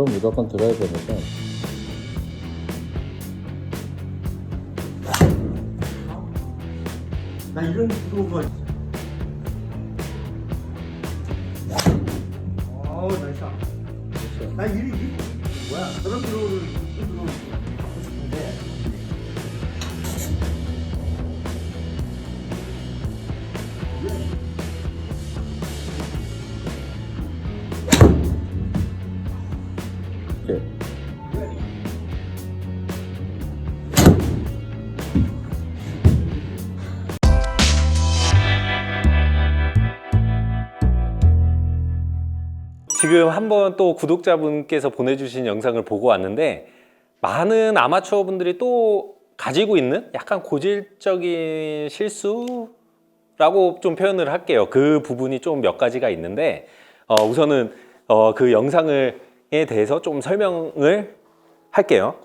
볼은 무조건 드라이버니까. 나 이런 프로가 있어. 어우, 나이스. 나 뭐야? 그런 프로를 하고 싶은데. 오케이. 지금 한번 또 구독자분께서 보내주신 영상을 보고 왔는데, 많은 아마추어 분들이 또 가지고 있는 약간 고질적인 실수라고 좀 표현을 할게요. 그 부분이 좀 몇 가지가 있는데, 우선은 그 영상에 대해서 좀 설명을 할게요.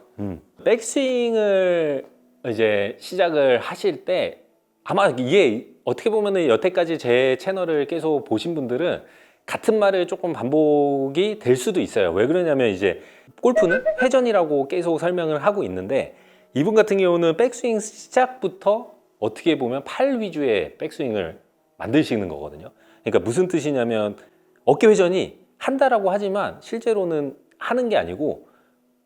백스윙을 이제 시작을 하실 때, 아마 이게 어떻게 보면은 여태까지 제 채널을 계속 보신 분들은 같은 말을 조금 반복이 될 수도 있어요. 왜 그러냐면, 이제 골프는 회전이라고 계속 설명을 하고 있는데, 이분 같은 경우는 백스윙 시작부터 어떻게 보면 팔 위주의 백스윙을 만드시는 거거든요. 그러니까 무슨 뜻이냐면, 어깨 회전이 한다라고 하지만 실제로는 하는 게 아니고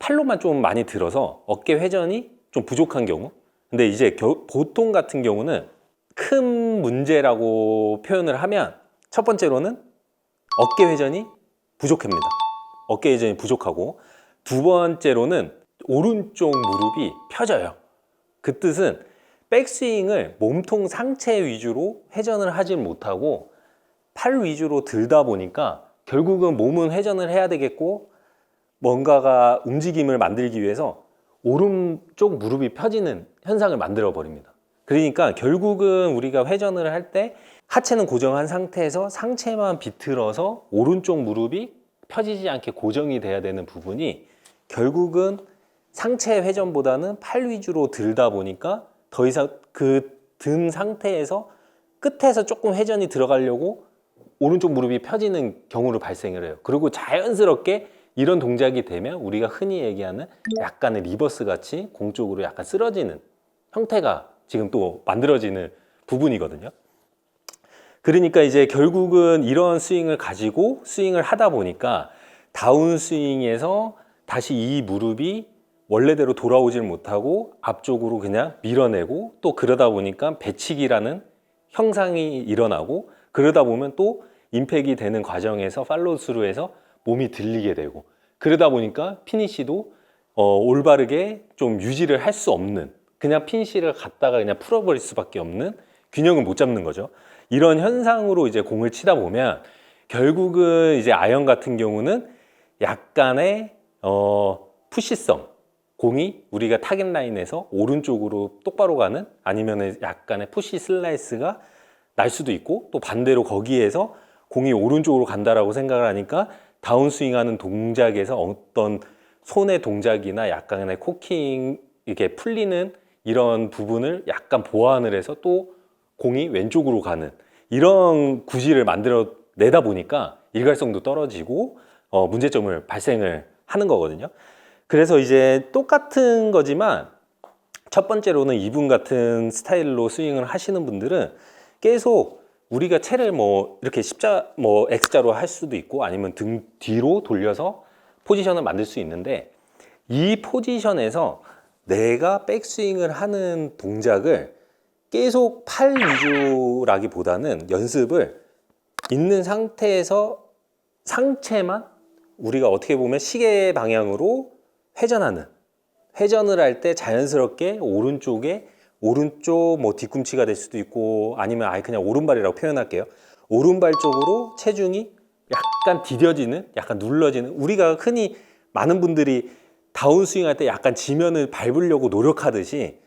팔로만 좀 많이 들어서 어깨 회전이 좀 부족한 경우. 근데 이제 보통 같은 경우는 큰 문제라고 표현을 하면, 첫 번째로는 어깨 회전이 부족합니다. 어깨 회전이 부족하고, 두 번째로는 오른쪽 무릎이 펴져요. 그 뜻은 백스윙을 몸통 상체 위주로 회전을 하지 못하고 팔 위주로 들다 보니까 결국은 몸은 회전을 해야 되겠고, 뭔가가 움직임을 만들기 위해서 오른쪽 무릎이 펴지는 현상을 만들어 버립니다. 그러니까 결국은 우리가 회전을 할 때 하체는 고정한 상태에서 상체만 비틀어서 오른쪽 무릎이 펴지지 않게 고정이 돼야 되는 부분이, 결국은 상체 회전보다는 팔 위주로 들다 보니까 더 이상 그 든 상태에서 끝에서 조금 회전이 들어가려고 오른쪽 무릎이 펴지는 경우를 발생을 해요. 그리고 자연스럽게 이런 동작이 되면 우리가 흔히 얘기하는 약간의 리버스 같이 공 쪽으로 약간 쓰러지는 형태가 지금 또 만들어지는 부분이거든요. 그러니까 이제 결국은 이런 스윙을 가지고 스윙을 하다 보니까 다운 스윙에서 다시 이 무릎이 원래대로 돌아오질 못하고 앞쪽으로 그냥 밀어내고, 또 그러다 보니까 배치기라는 형상이 일어나고, 그러다 보면 또 임팩이 되는 과정에서 팔로우스루에서 몸이 들리게 되고, 그러다 보니까 피니시도 올바르게 좀 유지를 할 수 없는, 그냥 피니시를 갖다가 그냥 풀어버릴 수밖에 없는, 균형을 못 잡는 거죠. 이런 현상으로 이제 공을 치다 보면 결국은 이제 아이언 같은 경우는 약간의 푸시성, 공이 우리가 타겟 라인에서 오른쪽으로 똑바로 가는, 아니면 약간의 푸시 슬라이스가 날 수도 있고, 또 반대로 거기에서 공이 오른쪽으로 간다라고 생각을 하니까 다운스윙하는 동작에서 어떤 손의 동작이나 약간의 코킹 이렇게 풀리는 이런 부분을 약간 보완을 해서 또 공이 왼쪽으로 가는, 이런 구질을 만들어 내다 보니까 일관성도 떨어지고 문제점을 발생을 하는 거거든요. 그래서 이제 똑같은 거지만, 첫 번째로는 이분 같은 스타일로 스윙을 하시는 분들은 계속 우리가 채를 뭐 이렇게 뭐 X자로 할 수도 있고, 아니면 등 뒤로 돌려서 포지션을 만들 수 있는데, 이 포지션에서 내가 백스윙을 하는 동작을 계속 팔 위주라기보다는 연습을 있는 상태에서 상체만 우리가 어떻게 보면 시계 방향으로 회전을 할 때 자연스럽게 오른쪽에, 오른쪽 뭐 뒤꿈치가 될 수도 있고, 아니면 아예 그냥 오른발이라고 표현할게요. 오른발 쪽으로 체중이 약간 디뎌지는, 약간 눌러지는, 우리가 흔히 많은 분들이 다운스윙 할 때 약간 지면을 밟으려고 노력하듯이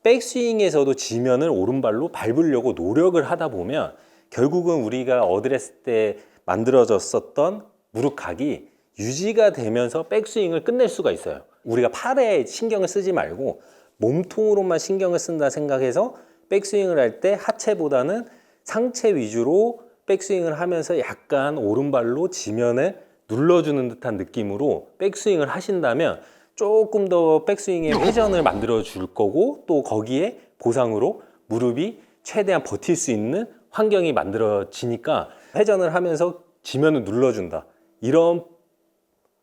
백스윙에서도 지면을 오른발로 밟으려고 노력을 하다 보면 결국은 우리가 어드레스 때 만들어졌었던 무릎각이 유지가 되면서 백스윙을 끝낼 수가 있어요. 우리가 팔에 신경을 쓰지 말고 몸통으로만 신경을 쓴다 생각해서 백스윙을 할 때 하체보다는 상체 위주로 백스윙을 하면서 약간 오른발로 지면을 눌러주는 듯한 느낌으로 백스윙을 하신다면 조금 더 백스윙의 회전을 만들어 줄 거고, 또 거기에 보상으로 무릎이 최대한 버틸 수 있는 환경이 만들어지니까 회전을 하면서 지면을 눌러준다, 이런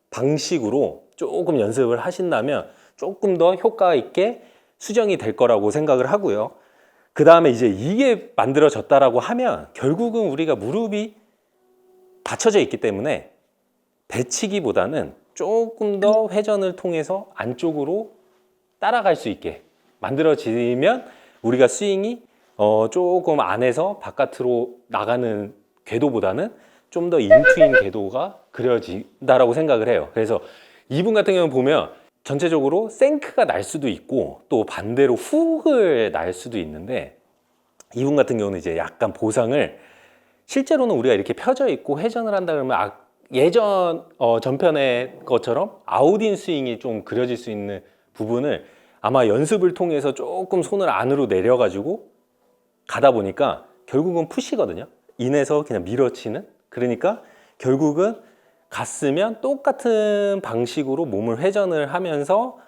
방식으로 조금 연습을 하신다면 조금 더 효과 있게 수정이 될 거라고 생각을 하고요. 그 다음에 이제 이게 만들어졌다라고 하면 결국은 우리가 무릎이 받쳐져 있기 때문에 배치기보다는 조금 더 회전을 통해서 안쪽으로 따라갈 수 있게 만들어지면 우리가 스윙이 조금 안에서 바깥으로 나가는 궤도보다는 좀 더 인투인 궤도가 그려진다라고 생각을 해요. 그래서 이분 같은 경우는 보면 전체적으로 생크가 날 수도 있고 또 반대로 훅을 날 수도 있는데, 이분 같은 경우는 이제 약간 보상을, 실제로는 우리가 이렇게 펴져 있고 회전을 한다 그러면 예전 전편의 것처럼 아웃인 스윙이 좀 그려질 수 있는 부분을 아마 연습을 통해서 조금 손을 안으로 내려가지고 가다 보니까 결국은 푸시거든요. 인에서 그냥 밀어치는. 그러니까 결국은 갔으면 똑같은 방식으로 몸을 회전을 하면서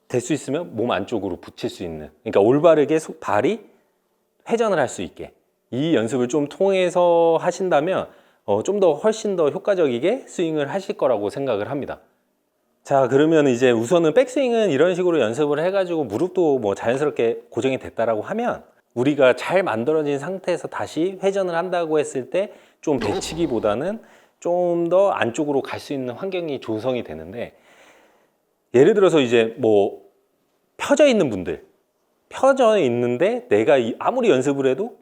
될 수 있으면 몸 안쪽으로 붙일 수 있는, 그러니까 올바르게 발이 회전을 할 수 있게 이 연습을 좀 통해서 하신다면 좀 더 훨씬 더 효과적이게 스윙을 하실 거라고 생각을 합니다. 자, 그러면 이제 우선은 백스윙은 이런 식으로 연습을 해가지고 무릎도 뭐 자연스럽게 고정이 됐다라고 하면, 우리가 잘 만들어진 상태에서 다시 회전을 한다고 했을 때 좀 배치기보다는 좀 더 안쪽으로 갈 수 있는 환경이 조성이 되는데, 예를 들어서 이제 뭐 펴져 있는 분들, 펴져 있는데 내가 아무리 연습을 해도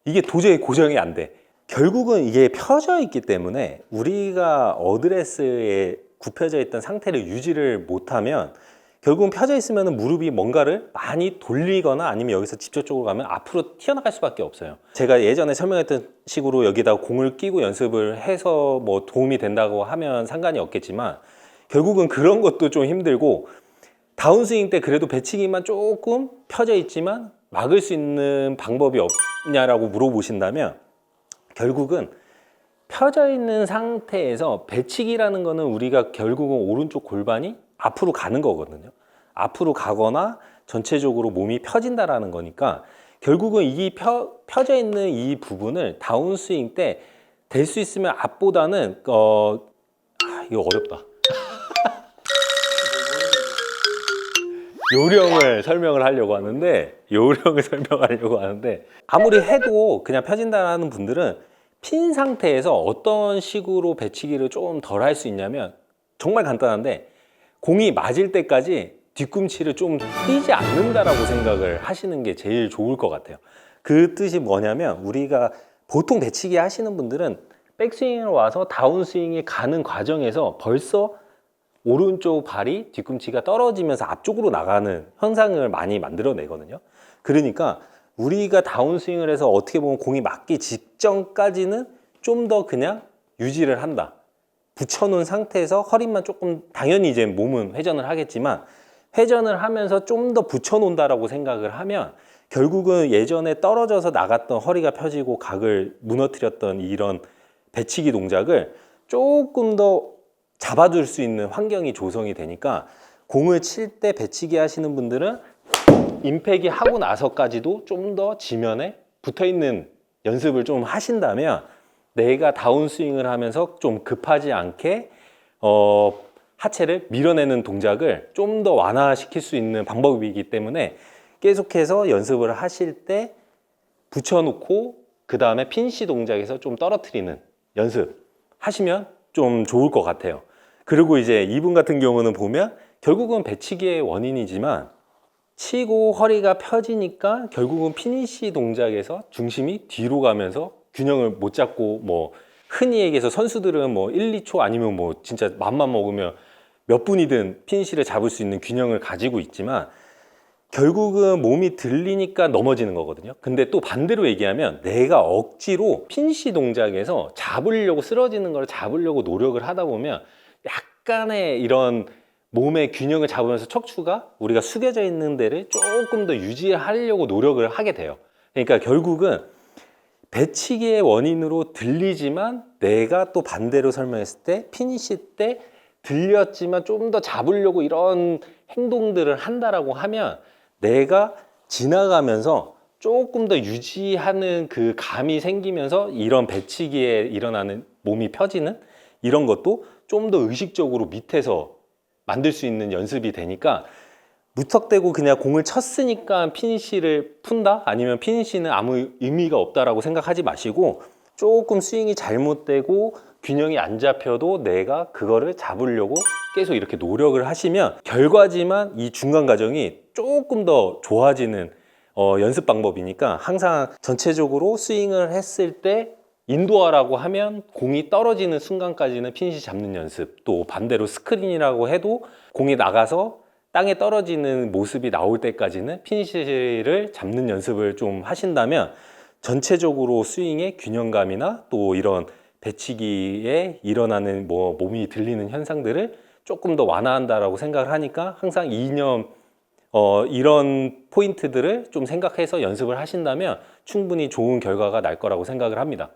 이게 도저히 고정이 안 돼. 결국은 이게 펴져 있기 때문에 우리가 어드레스에 굽혀져 있던 상태를 유지를 못하면 결국은 펴져 있으면 무릎이 뭔가를 많이 돌리거나 아니면 여기서 직접적으로 가면 앞으로 튀어나갈 수밖에 없어요. 제가 예전에 설명했던 식으로 여기다 공을 끼고 연습을 해서 뭐 도움이 된다고 하면 상관이 없겠지만, 결국은 그런 것도 좀 힘들고, 다운스윙 때 그래도 배치기만 조금 펴져 있지만 막을 수 있는 방법이 없냐라고 물어보신다면, 결국은 펴져 있는 상태에서 배치기라는 거는 우리가 결국은 오른쪽 골반이 앞으로 가는 거거든요. 앞으로 가거나 전체적으로 몸이 펴진다라는 거니까, 결국은 이 펴져 있는 이 부분을 다운스윙 때 될 수 있으면 앞보다는 이거 어렵다. 요령을 설명을 하려고 하는데 아무리 해도 그냥 펴진다라는 분들은 핀 상태에서 어떤 식으로 배치기를 좀 덜 할 수 있냐면, 정말 간단한데 공이 맞을 때까지 뒤꿈치를 좀 띄지 않는다라고 생각을 하시는 게 제일 좋을 것 같아요. 그 뜻이 뭐냐면, 우리가 보통 배치기 하시는 분들은 백스윙으로 와서 다운스윙이 가는 과정에서 벌써 오른쪽 발이 뒤꿈치가 떨어지면서 앞쪽으로 나가는 현상을 많이 만들어내거든요. 그러니까 우리가 다운스윙을 해서 어떻게 보면 공이 맞기 직전까지는 좀 더 그냥 유지를 한다. 붙여놓은 상태에서 허리만 조금, 당연히 이제 몸은 회전을 하겠지만 회전을 하면서 좀 더 붙여놓는다라고 생각을 하면, 결국은 예전에 떨어져서 나갔던 허리가 펴지고 각을 무너뜨렸던 이런 배치기 동작을 조금 더 잡아줄 수 있는 환경이 조성이 되니까, 공을 칠 때 배치기 하시는 분들은 임팩이 하고 나서까지도 좀 더 지면에 붙어있는 연습을 좀 하신다면, 내가 다운스윙을 하면서 좀 급하지 않게 하체를 밀어내는 동작을 좀 더 완화시킬 수 있는 방법이기 때문에, 계속해서 연습을 하실 때 붙여놓고 그 다음에 핀시 동작에서 좀 떨어뜨리는 연습 하시면 좀 좋을 것 같아요. 그리고 이제 이분 같은 경우는 보면 결국은 배치기의 원인이지만, 치고 허리가 펴지니까 결국은 피니시 동작에서 중심이 뒤로 가면서 균형을 못 잡고, 뭐 흔히 얘기해서 선수들은 뭐 1, 2초 아니면 뭐 진짜 맘만 먹으면 몇 분이든 피니시를 잡을 수 있는 균형을 가지고 있지만, 결국은 몸이 들리니까 넘어지는 거거든요. 근데 또 반대로 얘기하면, 내가 억지로 피니시 동작에서 잡으려고, 쓰러지는 걸 잡으려고 노력을 하다 보면 약간의 이런 몸의 균형을 잡으면서 척추가 우리가 숙여져 있는 데를 조금 더 유지하려고 노력을 하게 돼요. 그러니까 결국은 배치기의 원인으로 들리지만 내가 또 반대로 설명했을 때 피니시 때 들렸지만 좀 더 잡으려고 이런 행동들을 한다라고 하면 내가 지나가면서 조금 더 유지하는 그 감이 생기면서 이런 배치기에 일어나는 몸이 펴지는 이런 것도 좀 더 의식적으로 밑에서 만들 수 있는 연습이 되니까 무턱대고 그냥 공을 쳤으니까 피니시를 푼다? 아니면 피니시는 아무 의미가 없다라고 생각하지 마시고 조금 스윙이 잘못되고 균형이 안 잡혀도 내가 그거를 잡으려고 계속 이렇게 노력을 하시면 결과지만 이 중간 과정이 조금 더 좋아지는 연습 방법이니까 항상 전체적으로 스윙을 했을 때 인도어라고 하면 공이 떨어지는 순간까지는 피니시 잡는 연습, 또 반대로 스크린이라고 해도 공이 나가서 땅에 떨어지는 모습이 나올 때까지는 피니시를 잡는 연습을 좀 하신다면 전체적으로 스윙의 균형감이나 또 이런 배치기에 일어나는 뭐 몸이 들리는 현상들을 조금 더 완화한다라고 생각을 하니까 항상 이념 이런 포인트들을 좀 생각해서 연습을 하신다면 충분히 좋은 결과가 날 거라고 생각을 합니다.